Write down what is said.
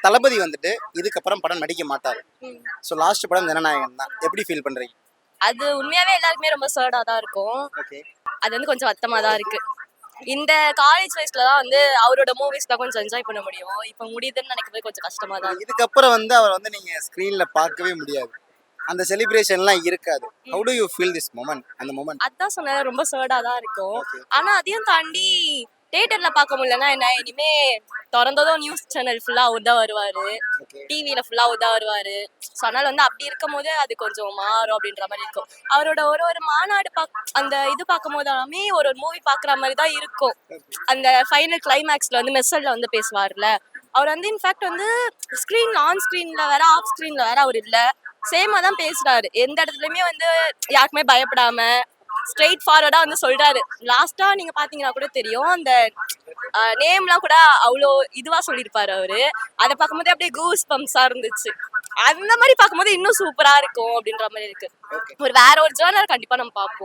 தளபதி வந்துட்டு இதுக்கப்புறம் படம் நடிக்க மாட்டார். ஸோ லாஸ்ட் படம் ஜனநாயகன் தான். எப்படி ஃபீல் பண்றீங்க? அது உண்மையாவே எல்லாருக்குமே ரொம்ப சேடா தான் இருக்கும். ஓகே. அது வந்து கொஞ்சம் வருத்தமா தான் இருக்கு. இந்த காலேஜ் வயசுல தான் வந்து அவரோட மூவிஸ்லாம் கொஞ்சம் என்ஜாய் பண்ண முடியும். இப்போ முடியுதுன்னு நினைக்கிறது கொஞ்சம் கஷ்டமா தான் இருக்கு. இதுக்கப்புறம் வந்து அவர் வந்து நீங்க ஸ்க்ரீன்ல பார்க்கவே முடியாது. அந்த செலிப்ரேஷன்லாம் இருக்காது. How do you feel this moment? அந்த மொமெண்ட். அதான் சொன்னேன், ரொம்ப சேடா தான் இருக்கும். ஓகே. ஆனா அதையும் தாண்டி தியேட்டர்ல பார்க்க முடியலன்னா என்ன, இனிமே திறந்ததும் நியூஸ் சேனல் ஃபுல்லா அவர் தான் வருவாரு, ஓகே. டிவியில ஃபுல்லா அவர் தான் வருவாரு. ஸோ அதனால வந்து அப்படி இருக்கும் போது அது கொஞ்சம் மாறும் அப்படின்ற மாதிரி இருக்கும். அவரோட ஒரு ஒரு மாநாடு அந்த இது பார்க்கும் போது எல்லாமே ஒரு ஒரு மூவி பார்க்குற மாதிரி தான் இருக்கும். அந்த ஃபைனல் கிளைமேக்ஸ்ல வந்து மெசல்ல வந்து பேசுவார்ல, அவர் வந்து இன்ஃபேக்ட் வந்து ஸ்க்ரீன்ல ஆன் ஸ்க்ரீன்ல வேற ஆஃப் ஸ்க்ரீன்ல வேற அவர் இல்லை, சேமா தான் பேசுறாரு. எந்த இடத்துலயுமே வந்து யாருக்குமே பயப்படாம ஸ்ட்ரெயிட் ஃபார்வர்டா வந்து சொல்றாரு. லாஸ்டா நீங்க பாத்தீங்கன்னா கூட தெரியும், அந்த நேம்லாம் கூட அவ்வளோ இதுவா சொல்லியிருப்பாரு அவரு. அதை பார்க்கும்போது அப்படியே கூஸ் பம்ப்ஸா இருந்துச்சு. அந்த மாதிரி பார்க்கும்போது இன்னும் சூப்பரா இருக்கும் அப்படின்ற மாதிரி இருக்கு. ஒரு வேற ஒரு ஜேர்னல் கண்டிப்பா நம்ம பார்ப்போம்.